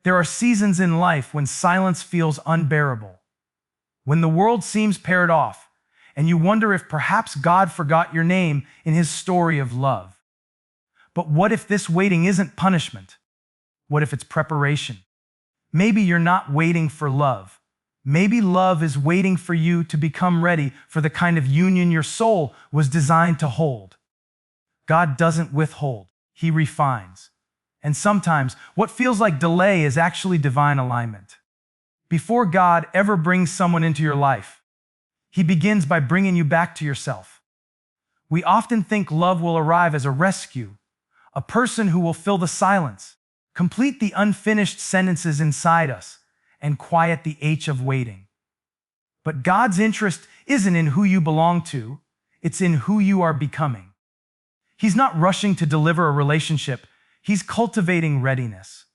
There are seasons in life when silence feels unbearable, when the world seems paired off, and you wonder if perhaps God forgot your name in his story of love. But what if this waiting isn't punishment? What if it's preparation? Maybe you're not waiting for love. Maybe love is waiting for you to become ready for the kind of union your soul was designed to hold. God doesn't withhold, he refines. And sometimes what feels like delay is actually divine alignment. Before God ever brings someone into your life, he begins by bringing you back to yourself. We often think love will arrive as a rescue, a person who will fill the silence, complete the unfinished sentences inside us, and quiet the ache of waiting. But God's interest isn't in who you belong to, it's in who you are becoming. He's not rushing to deliver a relationship, he's cultivating readiness.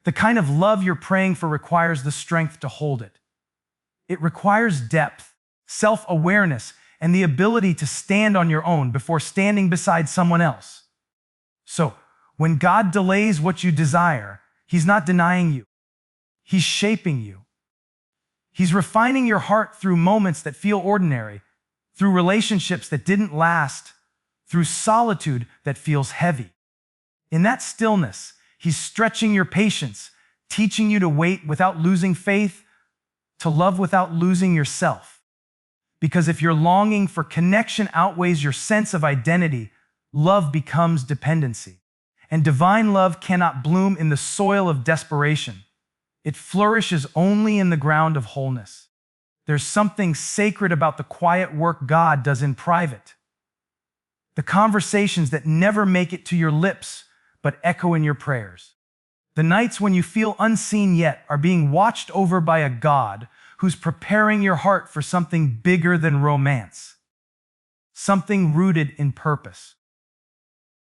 The kind of love you're praying for requires the strength to hold it. It requires depth, self-awareness, and the ability to stand on your own before standing beside someone else. So, when God delays what you desire, he's not denying you. He's shaping you. He's refining your heart through moments that feel ordinary, through relationships that didn't last, through solitude that feels heavy. In that stillness, he's stretching your patience, teaching you to wait without losing faith, to love without losing yourself. Because if your longing for connection outweighs your sense of identity, love becomes dependency. And divine love cannot bloom in the soil of desperation. It flourishes only in the ground of wholeness. There's something sacred about the quiet work God does in private. The conversations that never make it to your lips, but echo in your prayers. The nights when you feel unseen yet are being watched over by a God who's preparing your heart for something bigger than romance. Something rooted in purpose.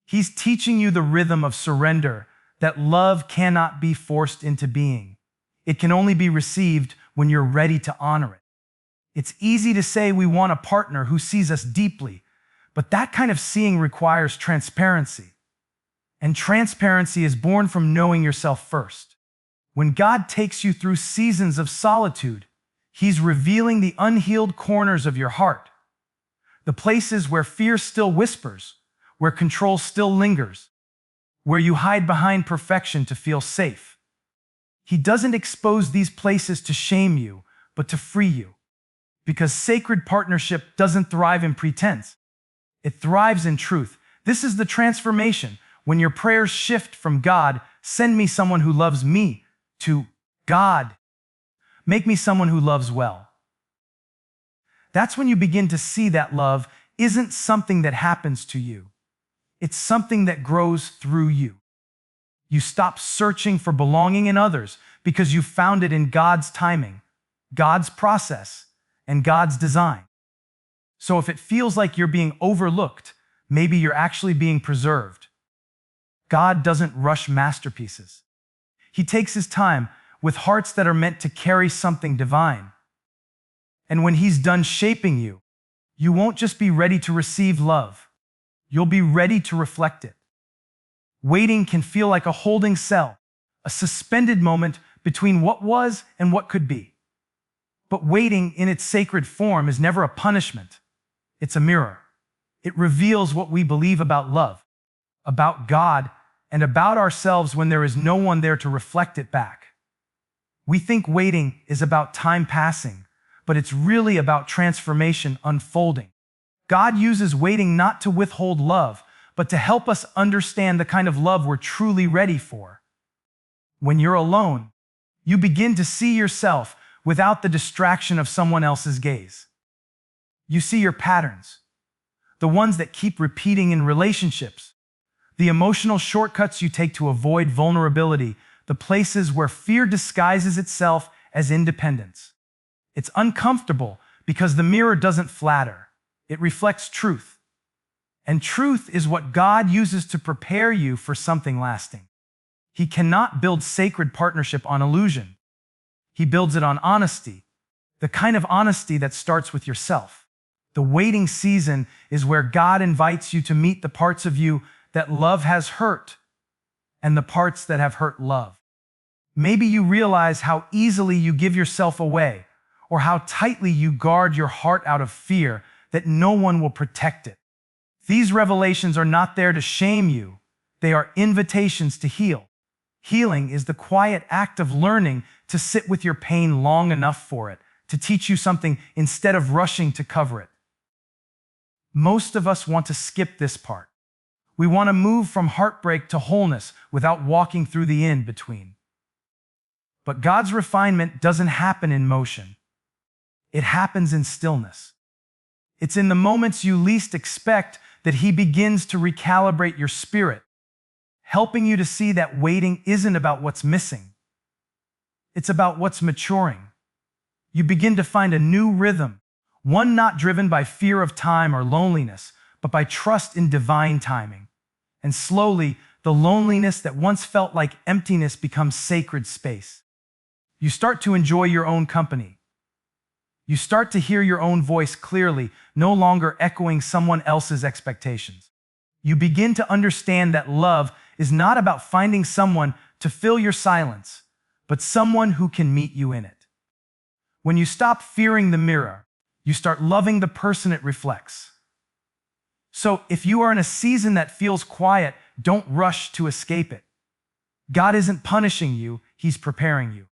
He's teaching you the rhythm of surrender, that love cannot be forced into being. It can only be received when you're ready to honor it. It's easy to say we want a partner who sees us deeply, but that kind of seeing requires transparency. And transparency is born from knowing yourself first. When God takes you through seasons of solitude, he's revealing the unhealed corners of your heart, the places where fear still whispers, where control still lingers, where you hide behind perfection to feel safe. He doesn't expose these places to shame you, but to free you. Because sacred partnership doesn't thrive in pretense. It thrives in truth. This is the transformation. When your prayers shift from God, send me someone who loves me, to God, make me someone who loves well. That's when you begin to see that love isn't something that happens to you. It's something that grows through you. You stop searching for belonging in others because you found it in God's timing, God's process, and God's design. So if it feels like you're being overlooked, maybe you're actually being preserved. God doesn't rush masterpieces. He takes his time with hearts that are meant to carry something divine. And when he's done shaping you, you won't just be ready to receive love. You'll be ready to reflect it. Waiting can feel like a holding cell, a suspended moment between what was and what could be. But waiting in its sacred form is never a punishment. It's a mirror. It reveals what we believe about love, about God, and about ourselves when there is no one there to reflect it back. We think waiting is about time passing, but it's really about transformation unfolding. God uses waiting not to withhold love, but to help us understand the kind of love we're truly ready for. When you're alone, you begin to see yourself without the distraction of someone else's gaze. You see your patterns, the ones that keep repeating in relationships, the emotional shortcuts you take to avoid vulnerability, the places where fear disguises itself as independence. It's uncomfortable because the mirror doesn't flatter. It reflects truth. And truth is what God uses to prepare you for something lasting. He cannot build sacred partnership on illusion. He builds it on honesty, the kind of honesty that starts with yourself. The waiting season is where God invites you to meet the parts of you that love has hurt and the parts that have hurt love. Maybe you realize how easily you give yourself away, or how tightly you guard your heart out of fear that no one will protect it. These revelations are not there to shame you. They are invitations to heal. Healing is the quiet act of learning to sit with your pain long enough for it to teach you something instead of rushing to cover it. Most of us want to skip this part. We want to move from heartbreak to wholeness without walking through the in-between. But God's refinement doesn't happen in motion. It happens in stillness. It's in the moments you least expect that He begins to recalibrate your spirit, helping you to see that waiting isn't about what's missing. It's about what's maturing. You begin to find a new rhythm, one not driven by fear of time or loneliness, but by trust in divine timing. And slowly, the loneliness that once felt like emptiness becomes sacred space. You start to enjoy your own company. You start to hear your own voice clearly, no longer echoing someone else's expectations. You begin to understand that love is not about finding someone to fill your silence, but someone who can meet you in it. When you stop fearing the mirror, you start loving the person it reflects. So if you are in a season that feels quiet, don't rush to escape it. God isn't punishing you, He's preparing you.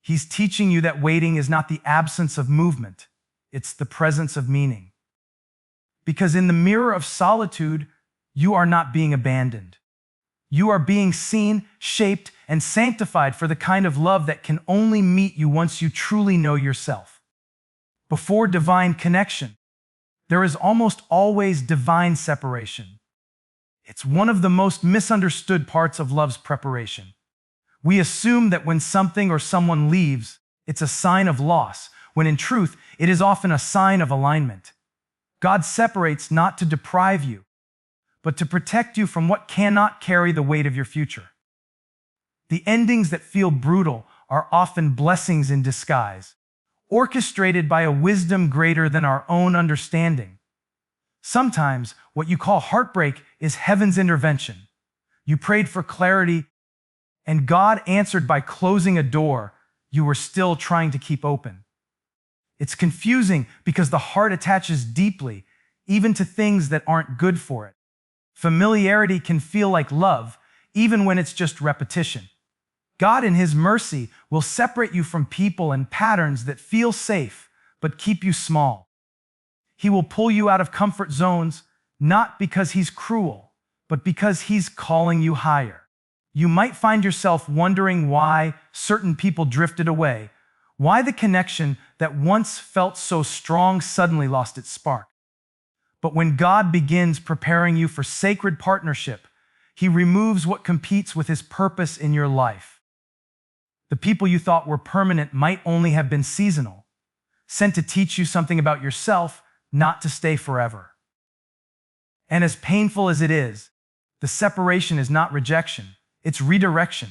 He's teaching you that waiting is not the absence of movement, it's the presence of meaning. Because in the mirror of solitude, you are not being abandoned. You are being seen, shaped, and sanctified for the kind of love that can only meet you once you truly know yourself. Before divine connection, there is almost always divine separation. It's one of the most misunderstood parts of love's preparation. We assume that when something or someone leaves, it's a sign of loss, when in truth, it is often a sign of alignment. God separates not to deprive you, but to protect you from what cannot carry the weight of your future. The endings that feel brutal are often blessings in disguise, orchestrated by a wisdom greater than our own understanding. Sometimes, what you call heartbreak is heaven's intervention. You prayed for clarity, and God answered by closing a door you were still trying to keep open. It's confusing because the heart attaches deeply, even to things that aren't good for it. Familiarity can feel like love, even when it's just repetition. God, in His mercy, will separate you from people and patterns that feel safe, but keep you small. He will pull you out of comfort zones, not because He's cruel, but because He's calling you higher. You might find yourself wondering why certain people drifted away, why the connection that once felt so strong suddenly lost its spark. But when God begins preparing you for sacred partnership, He removes what competes with His purpose in your life. The people you thought were permanent might only have been seasonal, sent to teach you something about yourself, not to stay forever. And as painful as it is, the separation is not rejection, it's redirection.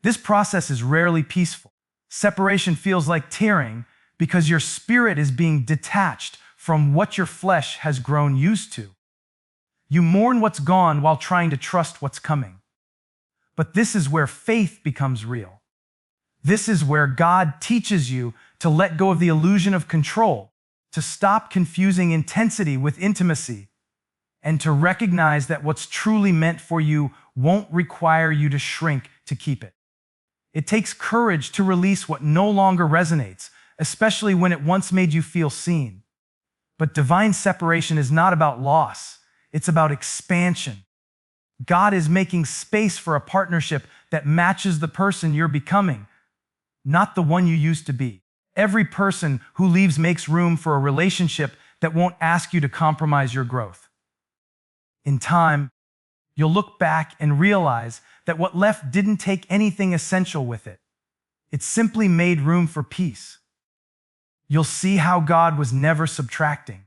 This process is rarely peaceful. Separation feels like tearing because your spirit is being detached from what your flesh has grown used to. You mourn what's gone while trying to trust what's coming. But this is where faith becomes real. This is where God teaches you to let go of the illusion of control, to stop confusing intensity with intimacy, and to recognize that what's truly meant for you won't require you to shrink to keep it. It takes courage to release what no longer resonates, especially when it once made you feel seen. But divine separation is not about loss, it's about expansion. God is making space for a partnership that matches the person you're becoming, not the one you used to be. Every person who leaves makes room for a relationship that won't ask you to compromise your growth. In time, you'll look back and realize that what left didn't take anything essential with it. It simply made room for peace. You'll see how God was never subtracting.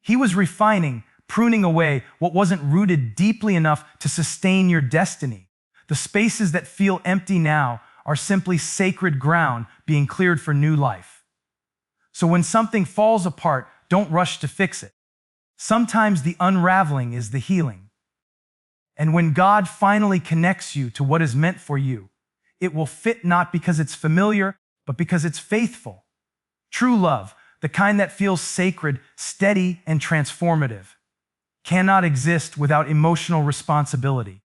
He was refining, pruning away what wasn't rooted deeply enough to sustain your destiny. The spaces that feel empty now are simply sacred ground being cleared for new life. So when something falls apart, don't rush to fix it. Sometimes the unraveling is the healing. And when God finally connects you to what is meant for you, It will fit not because it's familiar, but because it's faithful. True love, the kind that feels sacred, steady, and transformative, cannot exist without emotional responsibility.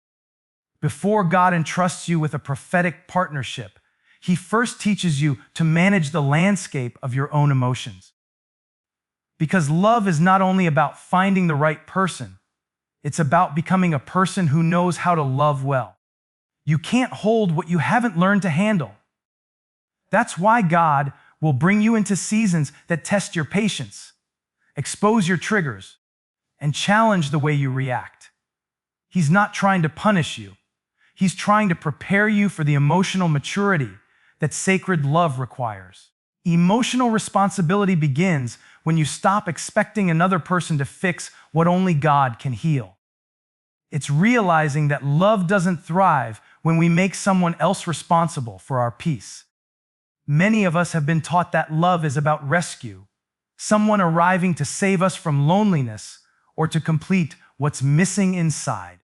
Before God entrusts you with a prophetic partnership, He first teaches you to manage the landscape of your own emotions. Because love is not only about finding the right person, it's about becoming a person who knows how to love well. You can't hold what you haven't learned to handle. That's why God will bring you into seasons that test your patience, expose your triggers, and challenge the way you react. He's not trying to punish you. He's trying to prepare you for the emotional maturity that sacred love requires. Emotional responsibility begins when you stop expecting another person to fix what only God can heal. It's realizing that love doesn't thrive when we make someone else responsible for our peace. Many of us have been taught that love is about rescue, someone arriving to save us from loneliness or to complete what's missing inside.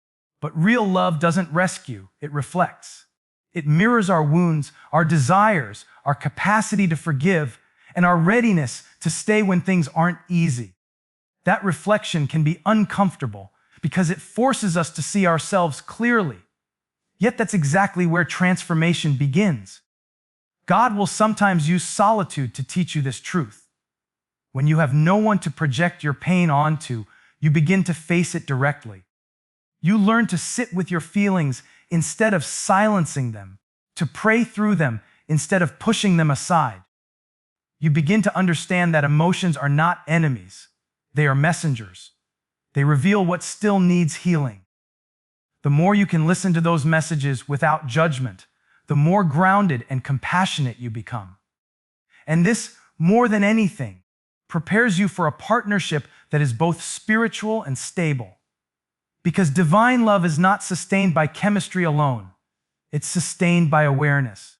But real love doesn't rescue, it reflects. It mirrors our wounds, our desires, our capacity to forgive, and our readiness to stay when things aren't easy. That reflection can be uncomfortable because it forces us to see ourselves clearly. Yet that's exactly where transformation begins. God will sometimes use solitude to teach you this truth. When you have no one to project your pain onto, you begin to face it directly. You learn to sit with your feelings instead of silencing them, to pray through them instead of pushing them aside. You begin to understand that emotions are not enemies. They are messengers. They reveal what still needs healing. The more you can listen to those messages without judgment, the more grounded and compassionate you become. And this, more than anything, prepares you for a partnership that is both spiritual and stable. Because divine love is not sustained by chemistry alone. It's sustained by awareness.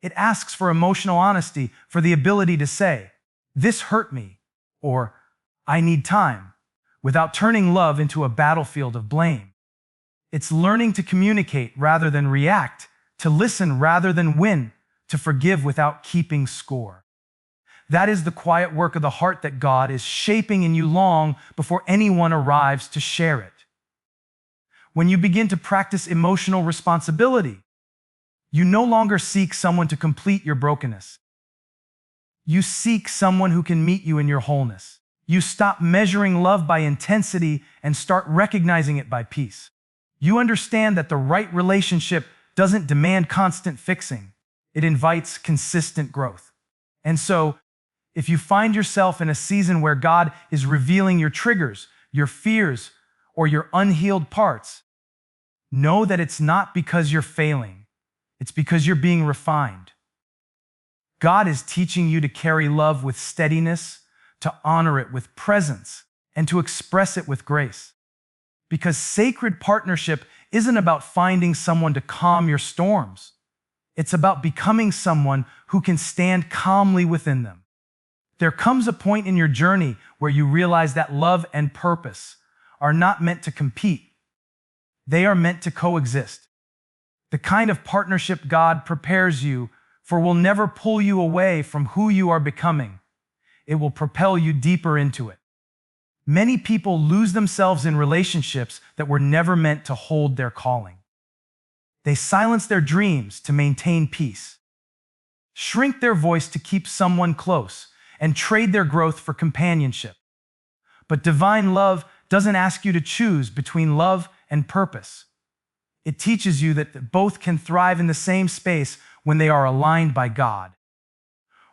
It asks for emotional honesty, for the ability to say, "This hurt me," or "I need time," without turning love into a battlefield of blame. It's learning to communicate rather than react, to listen rather than win, to forgive without keeping score. That is the quiet work of the heart that God is shaping in you long before anyone arrives to share it. When you begin to practice emotional responsibility, you no longer seek someone to complete your brokenness. You seek someone who can meet you in your wholeness. You stop measuring love by intensity and start recognizing it by peace. You understand that the right relationship doesn't demand constant fixing. It invites consistent growth. And so, if you find yourself in a season where God is revealing your triggers, your fears, or your unhealed parts, know that it's not because you're failing. It's because you're being refined. God is teaching you to carry love with steadiness, to honor it with presence, and to express it with grace. Because sacred partnership isn't about finding someone to calm your storms. It's about becoming someone who can stand calmly within them. There comes a point in your journey where you realize that love and purpose are not meant to compete. They are meant to coexist. The kind of partnership God prepares you for will never pull you away from who you are becoming. It will propel you deeper into it. Many people lose themselves in relationships that were never meant to hold their calling. They silence their dreams to maintain peace, shrink their voice to keep someone close, and trade their growth for companionship. But divine love doesn't ask you to choose between love and purpose. It teaches you that both can thrive in the same space when they are aligned by God.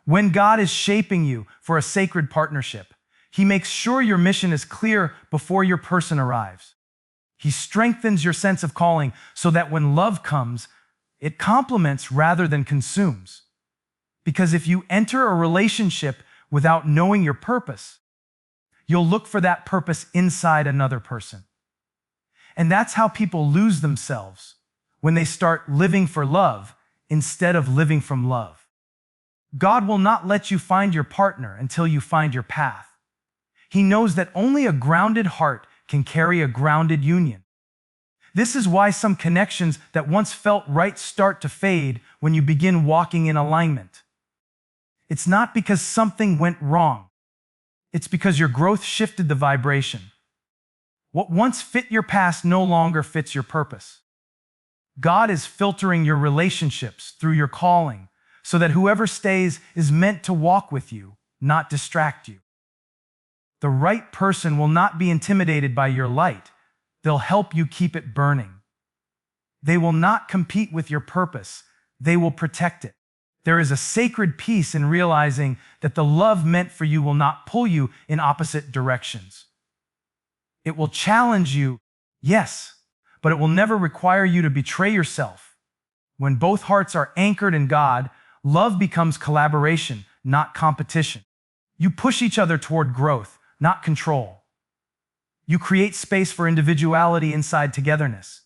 When God is shaping you for a sacred partnership, He makes sure your mission is clear before your person arrives. He strengthens your sense of calling so that when love comes, it complements rather than consumes. Because if you enter a relationship without knowing your purpose, you'll look for that purpose inside another person. And that's how people lose themselves, when they start living for love instead of living from love. God will not let you find your partner until you find your path. He knows that only a grounded heart can carry a grounded union. This is why some connections that once felt right start to fade when you begin walking in alignment. It's not because something went wrong. It's because your growth shifted the vibration. What once fit your past no longer fits your purpose. God is filtering your relationships through your calling so that whoever stays is meant to walk with you, not distract you. The right person will not be intimidated by your light. They'll help you keep it burning. They will not compete with your purpose. They will protect it. There is a sacred peace in realizing that the love meant for you will not pull you in opposite directions. It will challenge you, yes, but it will never require you to betray yourself. When both hearts are anchored in God, love becomes collaboration, not competition. You push each other toward growth, not control. You create space for individuality inside togetherness.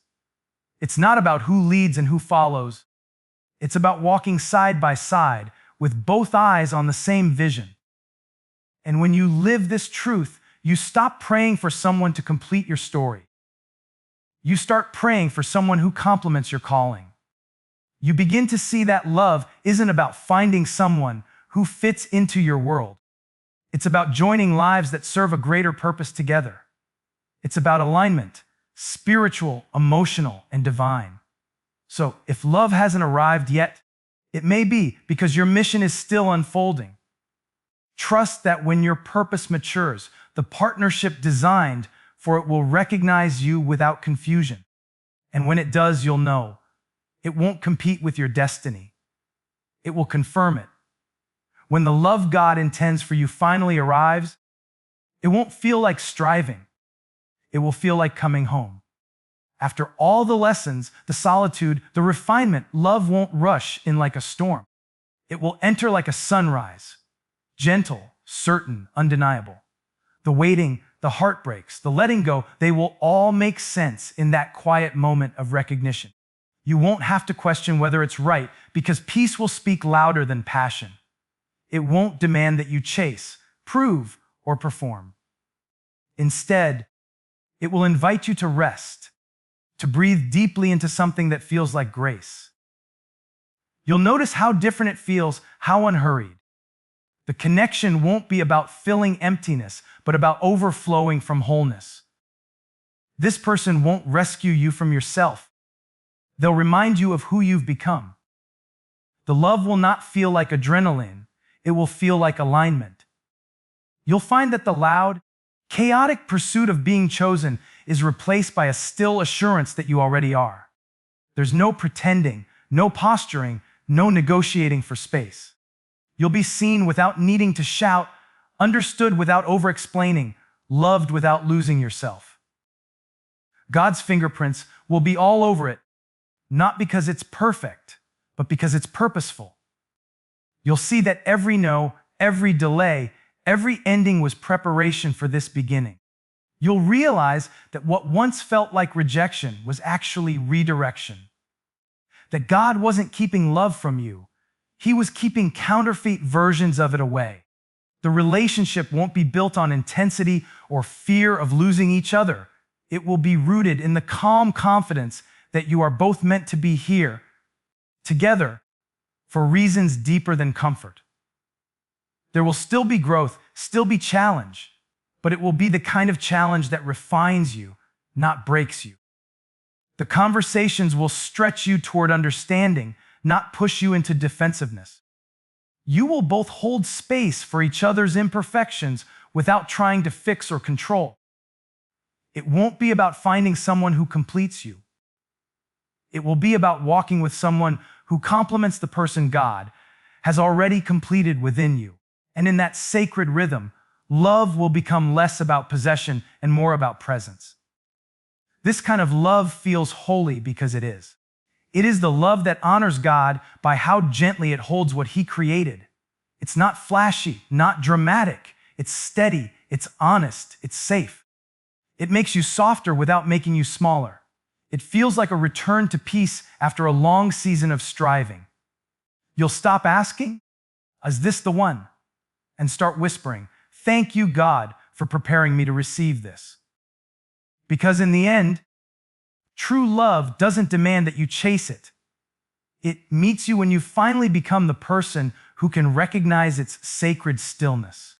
It's not about who leads and who follows. It's about walking side by side with both eyes on the same vision. And when you live this truth, you stop praying for someone to complete your story. You start praying for someone who complements your calling. You begin to see that love isn't about finding someone who fits into your world. It's about joining lives that serve a greater purpose together. It's about alignment, spiritual, emotional, and divine. So, if love hasn't arrived yet, it may be because your mission is still unfolding. Trust that when your purpose matures, the partnership designed for it will recognize you without confusion. And when it does, you'll know. It won't compete with your destiny. It will confirm it. When the love God intends for you finally arrives, it won't feel like striving. It will feel like coming home. After all the lessons, the solitude, the refinement, love won't rush in like a storm. It will enter like a sunrise, gentle, certain, undeniable. The waiting, the heartbreaks, the letting go, they will all make sense in that quiet moment of recognition. You won't have to question whether it's right because peace will speak louder than passion. It won't demand that you chase, prove, or perform. Instead, it will invite you to rest, to breathe deeply into something that feels like grace. You'll notice how different it feels, how unhurried. The connection won't be about filling emptiness, but about overflowing from wholeness. This person won't rescue you from yourself. They'll remind you of who you've become. The love will not feel like adrenaline. It will feel like alignment. You'll find that the loud, chaotic pursuit of being chosen is replaced by a still assurance that you already are. There's no pretending, no posturing, no negotiating for space. You'll be seen without needing to shout, understood without over-explaining, loved without losing yourself. God's fingerprints will be all over it, not because it's perfect, but because it's purposeful. You'll see that every no, every delay, every ending was preparation for this beginning. You'll realize that what once felt like rejection was actually redirection. That God wasn't keeping love from you. He was keeping counterfeit versions of it away. The relationship won't be built on intensity or fear of losing each other. It will be rooted in the calm confidence that you are both meant to be here, together, for reasons deeper than comfort. There will still be growth, still be challenge, but it will be the kind of challenge that refines you, not breaks you. The conversations will stretch you toward understanding, not push you into defensiveness. You will both hold space for each other's imperfections without trying to fix or control. It won't be about finding someone who completes you. It will be about walking with someone who complements the person God has already completed within you. And in that sacred rhythm, love will become less about possession and more about presence. This kind of love feels holy because it is. It is the love that honors God by how gently it holds what He created. It's not flashy, not dramatic. It's steady, it's honest, it's safe. It makes you softer without making you smaller. It feels like a return to peace after a long season of striving. You'll stop asking, "Is this the one?" and start whispering, "Thank you, God, for preparing me to receive this." Because in the end, True love doesn't demand that you chase it. It meets you when you finally become the person who can recognize its sacred stillness.